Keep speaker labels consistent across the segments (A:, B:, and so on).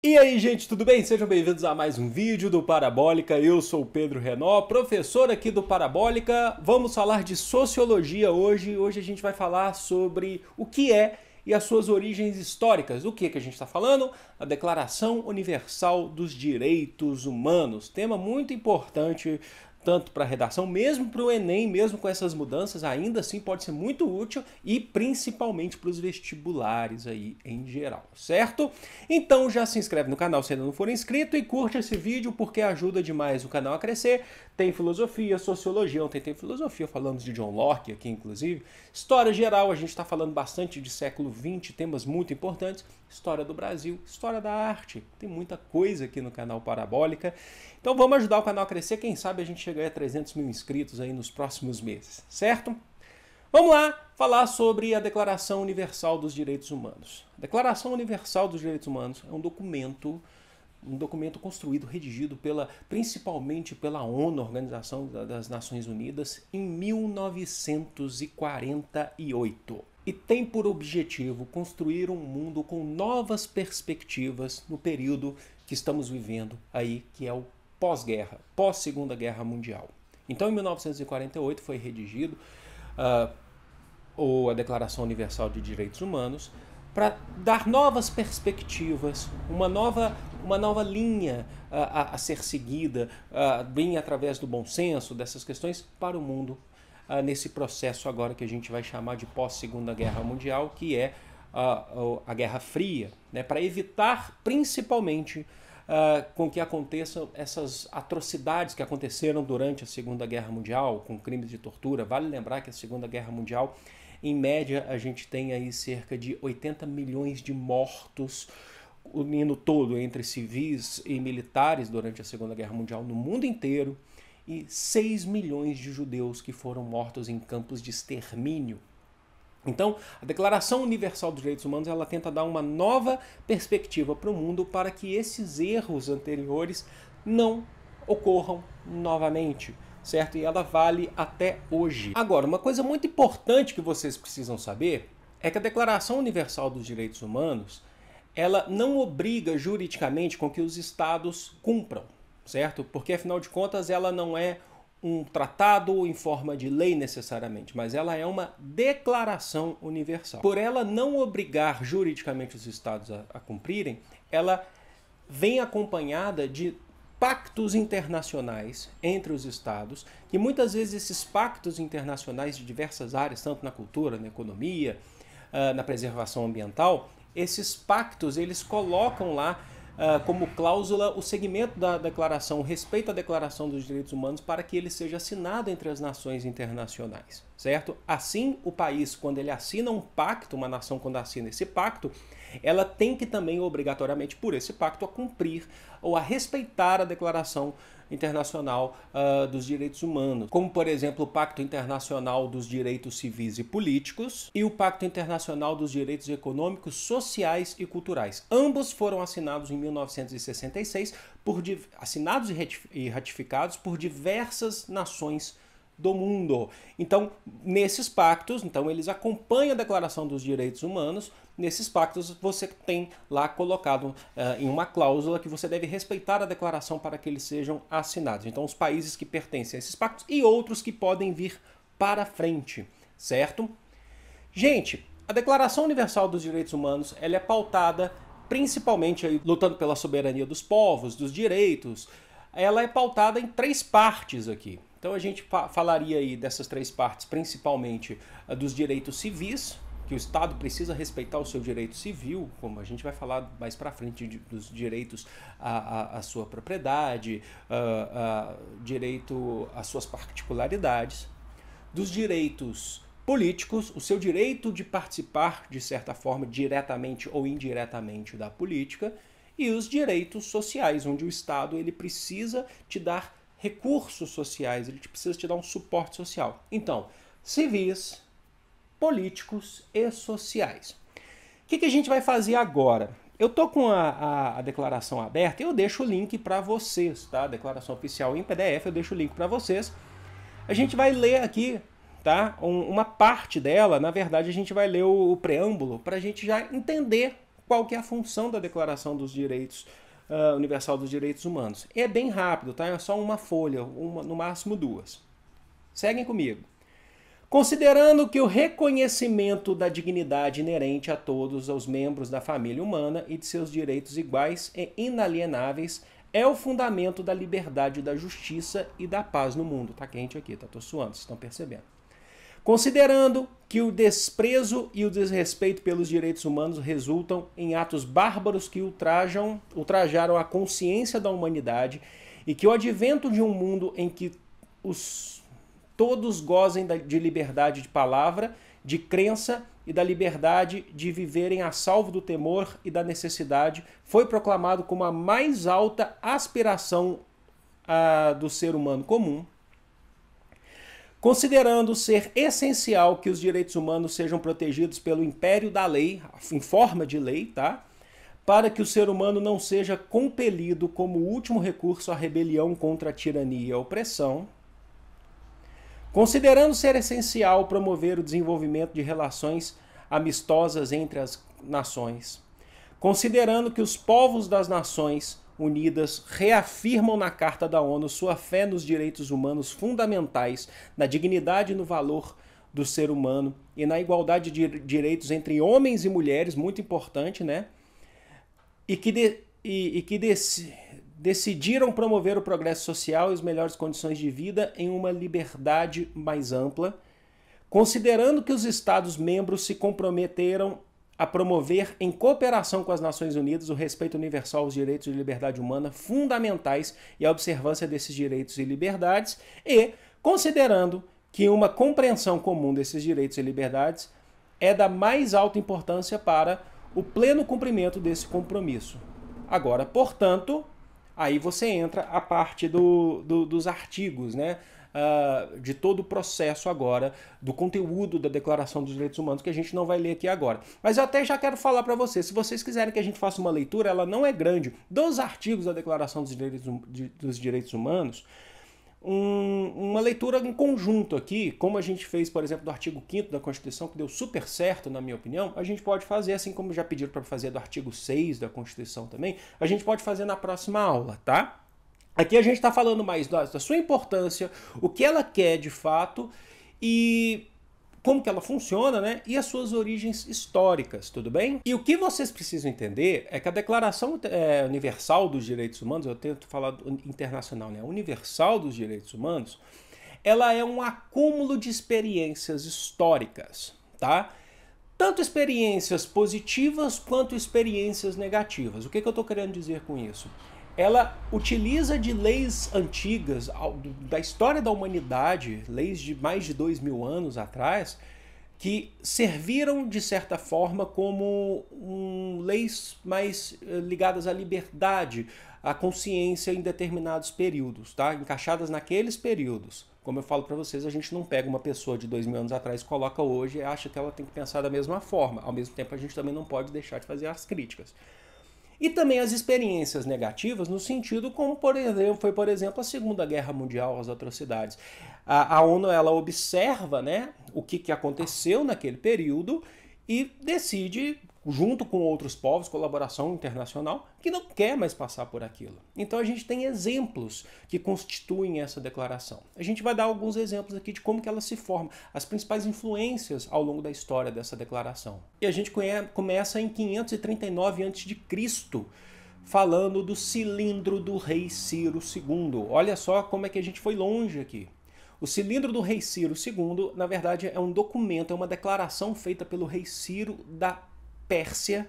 A: E aí, gente, tudo bem? Sejam bem-vindos a mais um vídeo do Parabólica. Eu sou o Pedro Renó, professor aqui do Parabólica. Vamos falar de sociologia hoje. Hoje a gente vai falar sobre o que é e as suas origens históricas. O que a gente está falando? A Declaração Universal dos Direitos Humanos. Tema muito importante, tanto para a redação, mesmo para o Enem, mesmo com essas mudanças, ainda assim pode ser muito útil e principalmente para os vestibulares aí em geral, certo? Então já se inscreve no canal se ainda não for inscrito e curte esse vídeo porque ajuda demais o canal a crescer. Tem filosofia, sociologia, ontem tem filosofia, falando de John Locke aqui inclusive. História geral, a gente está falando bastante de século XX, temas muito importantes. História do Brasil, história da arte, tem muita coisa aqui no canal Parabólica. Então vamos ajudar o canal a crescer, quem sabe a gente chega a 300 mil inscritos aí nos próximos meses, certo? Vamos lá falar sobre a Declaração Universal dos Direitos Humanos. A Declaração Universal dos Direitos Humanos é um documento construído, redigido principalmente pela ONU, Organização das Nações Unidas, em 1948. E tem por objetivo construir um mundo com novas perspectivas no período que estamos vivendo aí, que é o pós-guerra, pós-Segunda Guerra Mundial. Então, em 1948 foi redigido a Declaração Universal de Direitos Humanos para dar novas perspectivas, uma nova linha a ser seguida, bem através do bom senso, dessas questões, para o mundo, nesse processo agora que a gente vai chamar de pós-Segunda Guerra Mundial, que é a Guerra Fria, né, para evitar principalmente com que aconteçam essas atrocidades que aconteceram durante a Segunda Guerra Mundial, com crimes de tortura. Vale lembrar que a Segunda Guerra Mundial, em média, a gente tem aí cerca de 80 milhões de mortos, unindo todo entre civis e militares durante a Segunda Guerra Mundial no mundo inteiro, e 6 milhões de judeus que foram mortos em campos de extermínio. Então, a Declaração Universal dos Direitos Humanos ela tenta dar uma nova perspectiva para o mundo para que esses erros anteriores não ocorram novamente, certo? E ela vale até hoje. Agora, uma coisa muito importante que vocês precisam saber é que a Declaração Universal dos Direitos Humanos ela não obriga juridicamente com que os estados cumpram, certo? Porque, afinal de contas, ela não é um tratado em forma de lei necessariamente, mas ela é uma declaração universal. Por ela não obrigar juridicamente os estados a cumprirem, ela vem acompanhada de pactos internacionais entre os estados, e muitas vezes esses pactos internacionais de diversas áreas, tanto na cultura, na economia, na preservação ambiental, esses pactos eles colocam lá como cláusula o segmento da declaração, o respeito à Declaração dos Direitos Humanos para que ele seja assinado entre as nações internacionais, certo? Assim, o país, quando ele assina um pacto, uma nação quando assina esse pacto, ela tem que também, obrigatoriamente, por esse pacto, a cumprir ou a respeitar a Declaração Internacional dos Direitos Humanos, como, por exemplo, o Pacto Internacional dos Direitos Civis e Políticos e o Pacto Internacional dos Direitos Econômicos, Sociais e Culturais. Ambos foram assinados em 1966, assinados e ratificados por diversas nações do mundo. Então, nesses pactos, eles acompanham a Declaração dos Direitos Humanos. Nesses pactos você tem lá colocado em uma cláusula que você deve respeitar a declaração para que eles sejam assinados. Então, os países que pertencem a esses pactos e outros que podem vir para frente, certo? Gente, a Declaração Universal dos Direitos Humanos ela é pautada principalmente aí, lutando pela soberania dos povos, dos direitos. Ela é pautada em 3 partes aqui. Então a gente falaria aí dessas 3 partes, principalmente dos direitos civis, que o Estado precisa respeitar o seu direito civil, como a gente vai falar mais para frente dos direitos à sua propriedade, direito às suas particularidades, dos direitos políticos, o seu direito de participar, de certa forma, diretamente ou indiretamente da política, e os direitos sociais, onde o Estado ele precisa te dar recursos sociais, ele precisa te dar um suporte social. Então, civis, políticos e sociais. O que a gente vai fazer agora? Eu tô com a declaração aberta e eu deixo o link para vocês, tá? A declaração oficial em PDF, eu deixo o link para vocês. A gente vai ler aqui, tá? Uma parte dela, na verdade, a gente vai ler o preâmbulo para a gente já entender qual que é a função da Declaração dos Direitos Universal dos Direitos Humanos. É bem rápido, tá? É só uma folha, no máximo duas. Seguem comigo. Considerando que o reconhecimento da dignidade inerente a todos os membros da família humana e de seus direitos iguais e inalienáveis é o fundamento da liberdade, da justiça e da paz no mundo. Tá quente aqui, tá? Tô suando, vocês estão percebendo. Considerando que o desprezo e o desrespeito pelos direitos humanos resultam em atos bárbaros que ultrajaram a consciência da humanidade e que o advento de um mundo em que todos gozem de liberdade de palavra, de crença e da liberdade de viverem a salvo do temor e da necessidade foi proclamado como a mais alta aspiração do ser humano comum. Considerando ser essencial que os direitos humanos sejam protegidos pelo império da lei, em forma de lei, tá? Para que o ser humano não seja compelido como último recurso à rebelião contra a tirania e a opressão. Considerando ser essencial promover o desenvolvimento de relações amistosas entre as nações. Considerando que os povos das nações Unidas reafirmam na Carta da ONU sua fé nos direitos humanos fundamentais, na dignidade e no valor do ser humano e na igualdade de direitos entre homens e mulheres, muito importante, né? E que decidiram promover o progresso social e as melhores condições de vida em uma liberdade mais ampla, considerando que os Estados-membros se comprometeram a promover, em cooperação com as Nações Unidas, o respeito universal aos direitos de liberdade humana fundamentais e a observância desses direitos e liberdades, e considerando que uma compreensão comum desses direitos e liberdades é da mais alta importância para o pleno cumprimento desse compromisso. Agora, portanto, aí você entra a parte dos artigos, né? De todo o processo agora, do conteúdo da Declaração dos Direitos Humanos, que a gente não vai ler aqui agora. Mas eu até já quero falar para vocês, se vocês quiserem que a gente faça uma leitura, ela não é grande, dos artigos da Declaração dos Direitos Humanos, uma leitura em conjunto aqui, como a gente fez, por exemplo, do artigo 5º da Constituição, que deu super certo, na minha opinião, a gente pode fazer, assim como já pediram para fazer do artigo 6 da Constituição também, a gente pode fazer na próxima aula, tá? Aqui a gente está falando mais da sua importância, o que ela quer de fato e como que ela funciona, né? E as suas origens históricas, tudo bem? E o que vocês precisam entender é que a Declaração Universal dos Direitos Humanos, eu tento falar internacional, né? Universal dos Direitos Humanos, ela é um acúmulo de experiências históricas, tá? Tanto experiências positivas quanto experiências negativas. O que eu estou querendo dizer com isso? Ela utiliza de leis antigas, da história da humanidade, leis de mais de 2000 anos atrás, que serviram, de certa forma, como leis mais ligadas à liberdade, à consciência em determinados períodos, tá? Encaixadas naqueles períodos. Como eu falo para vocês, a gente não pega uma pessoa de 2000 anos atrás, coloca hoje e acha que ela tem que pensar da mesma forma. Ao mesmo tempo, a gente também não pode deixar de fazer as críticas. E também as experiências negativas no sentido como, por exemplo, a Segunda Guerra Mundial, as atrocidades. A ONU ela observa, né, o que aconteceu naquele período e decide, junto com outros povos, colaboração internacional, que não quer mais passar por aquilo. Então a gente tem exemplos que constituem essa declaração. A gente vai dar alguns exemplos aqui de como que ela se forma, as principais influências ao longo da história dessa declaração. E a gente começa em 539 a.C., falando do cilindro do rei Ciro II. Olha só como é que a gente foi longe aqui. O cilindro do rei Ciro II, na verdade, é um documento, é uma declaração feita pelo rei Ciro da Pérsia,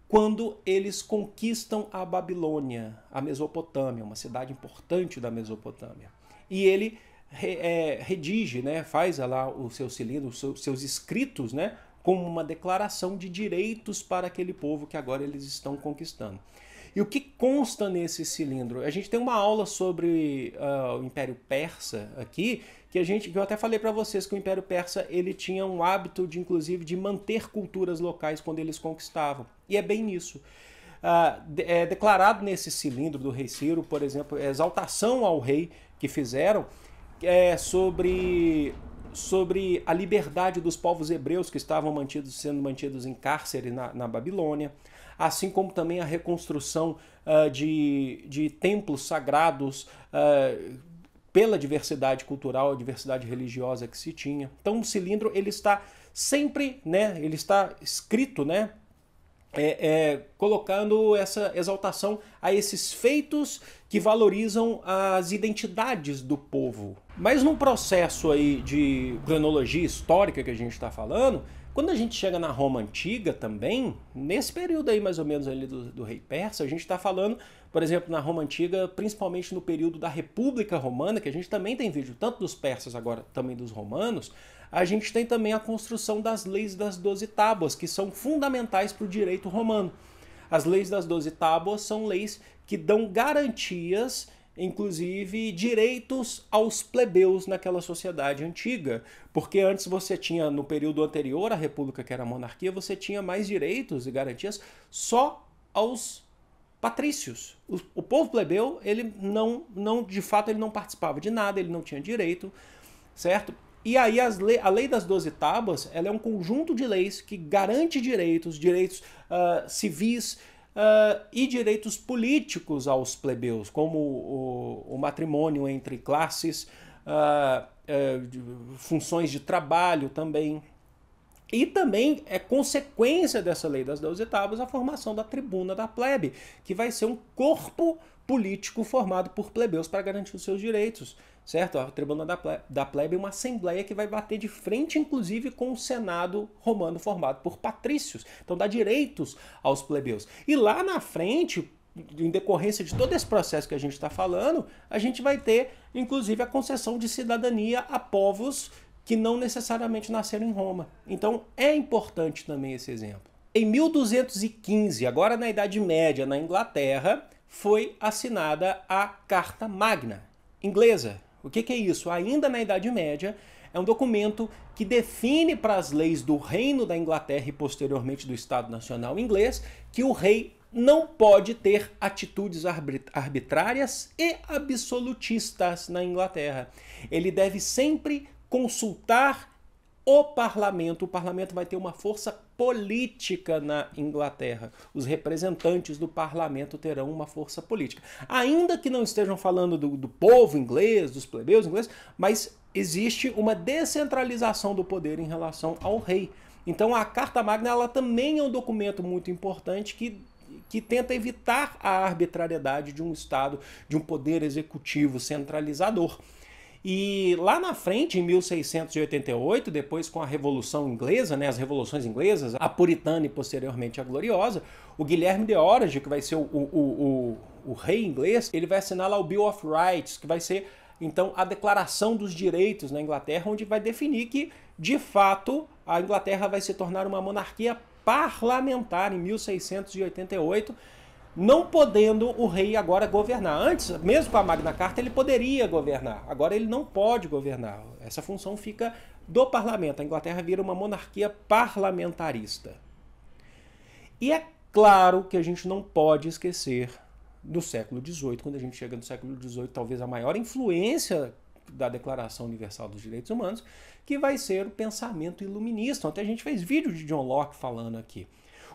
A: quando eles conquistam a Babilônia, a Mesopotâmia, uma cidade importante da Mesopotâmia. E ele redige, né, faz lá o seu cilindro, os seus escritos, né, como uma declaração de direitos para aquele povo que agora eles estão conquistando. E o que consta nesse cilindro? A gente tem uma aula sobre o Império Persa aqui, que eu até falei para vocês que o Império Persa ele tinha um hábito, inclusive, de manter culturas locais quando eles conquistavam. E é bem isso. É declarado nesse cilindro do rei Ciro, por exemplo, a exaltação ao rei que fizeram sobre sobre a liberdade dos povos hebreus que estavam sendo mantidos em cárcere na Babilônia, assim como também a reconstrução de templos sagrados pela diversidade cultural, a diversidade religiosa que se tinha. Então o cilindro ele está sempre, né, ele está escrito, né, colocando essa exaltação a esses feitos que valorizam as identidades do povo. Mas num processo aí de cronologia histórica que a gente está falando, quando a gente chega na Roma Antiga também, nesse período aí mais ou menos ali do rei persa, a gente está falando, por exemplo, na Roma Antiga, principalmente no período da República Romana, que a gente também tem vídeo tanto dos persas agora também dos romanos, a gente tem também a construção das leis das 12 tábuas, que são fundamentais para o direito romano. As leis das 12 tábuas são leis que dão garantias, inclusive direitos aos plebeus naquela sociedade antiga. Porque antes você tinha, no período anterior à república, que era a monarquia, você tinha mais direitos e garantias só aos patrícios. O povo plebeu, ele de fato, ele não participava de nada, ele não tinha direito, certo? E aí a lei das 12 tábuas, ela é um conjunto de leis que garante direitos civis e direitos políticos aos plebeus, como o matrimônio entre classes, funções de trabalho também. E também é consequência dessa lei das 12 tábuas a formação da tribuna da plebe, que vai ser um corpo político formado por plebeus para garantir os seus direitos, certo? A tribuna da plebe é uma assembleia que vai bater de frente, inclusive, com o Senado romano formado por patrícios. Então dá direitos aos plebeus. E lá na frente, em decorrência de todo esse processo que a gente está falando, a gente vai ter, inclusive, a concessão de cidadania a povos que não necessariamente nasceram em Roma. Então é importante também esse exemplo. Em 1215, agora na Idade Média, na Inglaterra, foi assinada a Carta Magna inglesa. O que é isso? Ainda na Idade Média, é um documento que define para as leis do Reino da Inglaterra e posteriormente do Estado Nacional Inglês que o rei não pode ter atitudes arbitrárias e absolutistas na Inglaterra. Ele deve sempre consultar o parlamento vai ter uma força política na Inglaterra. Os representantes do parlamento terão uma força política. Ainda que não estejam falando do povo inglês, dos plebeus ingleses, mas existe uma descentralização do poder em relação ao rei. Então a Carta Magna ela também é um documento muito importante que tenta evitar a arbitrariedade de um Estado, de um poder executivo centralizador. E lá na frente, em 1688, depois com a Revolução Inglesa, né, as revoluções inglesas, a puritana e posteriormente a gloriosa, o Guilherme de Orange, que vai ser o rei inglês, ele vai assinar lá o Bill of Rights, que vai ser então a Declaração dos Direitos na Inglaterra, onde vai definir que, de fato, a Inglaterra vai se tornar uma monarquia parlamentar em 1688, não podendo o rei agora governar. Antes, mesmo com a Magna Carta, ele poderia governar. Agora ele não pode governar. Essa função fica do parlamento. A Inglaterra vira uma monarquia parlamentarista. E é claro que a gente não pode esquecer do século XVIII. Quando a gente chega no século XVIII, talvez a maior influência da Declaração Universal dos Direitos Humanos, que vai ser o pensamento iluminista. Ontem a gente fez vídeo de John Locke falando aqui.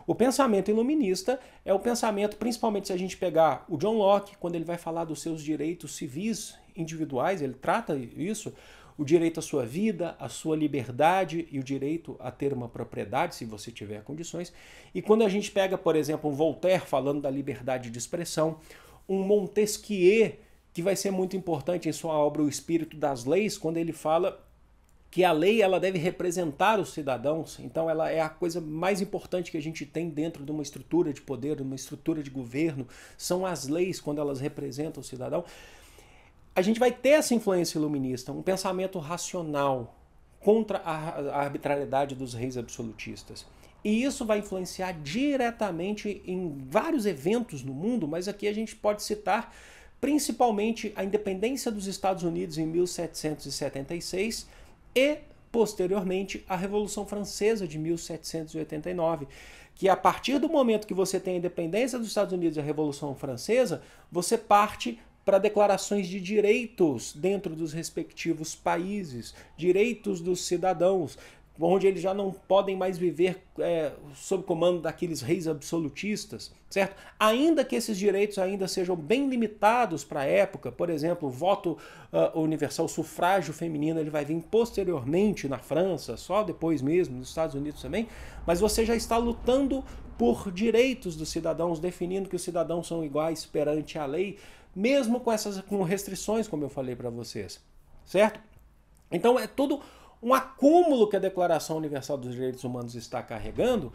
A: O pensamento iluminista é o pensamento, principalmente se a gente pegar o John Locke, quando ele vai falar dos seus direitos civis individuais, ele trata isso, o direito à sua vida, à sua liberdade e o direito a ter uma propriedade, se você tiver condições. E quando a gente pega, por exemplo, um Voltaire falando da liberdade de expressão, um Montesquieu, que vai ser muito importante em sua obra O Espírito das Leis, quando ele fala que a lei ela deve representar os cidadãos, então ela é a coisa mais importante que a gente tem dentro de uma estrutura de poder, de uma estrutura de governo, são as leis quando elas representam o cidadão. A gente vai ter essa influência iluminista, um pensamento racional contra a arbitrariedade dos reis absolutistas. E isso vai influenciar diretamente em vários eventos no mundo, mas aqui a gente pode citar principalmente a independência dos Estados Unidos em 1776, e, posteriormente, a Revolução Francesa de 1789, que a partir do momento que você tem a independência dos Estados Unidos e a Revolução Francesa, você parte para declarações de direitos dentro dos respectivos países, direitos dos cidadãos, onde eles já não podem mais viver sob comando daqueles reis absolutistas, certo? Ainda que esses direitos ainda sejam bem limitados para a época, por exemplo, o voto universal, o sufrágio feminino, ele vai vir posteriormente na França, só depois mesmo, nos Estados Unidos também, mas você já está lutando por direitos dos cidadãos, definindo que os cidadãos são iguais perante a lei, mesmo com restrições, como eu falei para vocês, certo? Então é tudo um acúmulo que a Declaração Universal dos Direitos Humanos está carregando,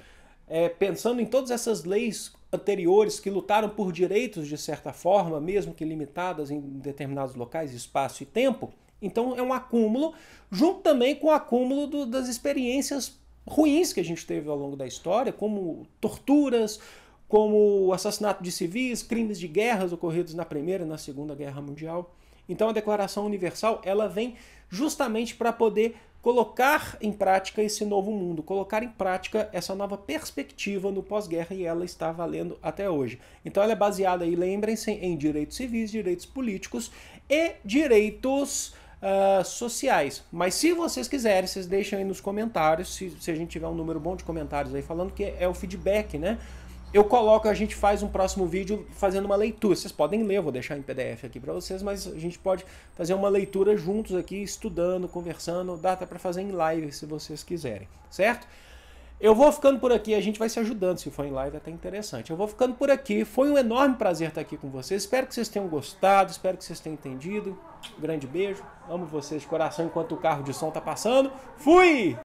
A: pensando em todas essas leis anteriores que lutaram por direitos de certa forma, mesmo que limitadas em determinados locais, espaço e tempo. Então é um acúmulo, junto também com o acúmulo das experiências ruins que a gente teve ao longo da história, como torturas, como o assassinato de civis, crimes de guerras ocorridos na Primeira e na Segunda Guerra Mundial. Então a Declaração Universal ela vem justamente para poder colocar em prática esse novo mundo, colocar em prática essa nova perspectiva no pós-guerra, e ela está valendo até hoje. Então ela é baseada aí, lembrem-se, em direitos civis, direitos políticos e direitos sociais. Mas se vocês quiserem, vocês deixam aí nos comentários, se a gente tiver um número bom de comentários aí falando, que é o feedback, né? Eu coloco, a gente faz um próximo vídeo fazendo uma leitura. Vocês podem ler, eu vou deixar em PDF aqui para vocês, mas a gente pode fazer uma leitura juntos aqui, estudando, conversando. Dá até para fazer em live, se vocês quiserem, certo? Eu vou ficando por aqui, a gente vai se ajudando, se for em live é até interessante. Eu vou ficando por aqui, foi um enorme prazer estar aqui com vocês. Espero que vocês tenham gostado, espero que vocês tenham entendido. Um grande beijo, amo vocês de coração enquanto o carro de som tá passando. Fui!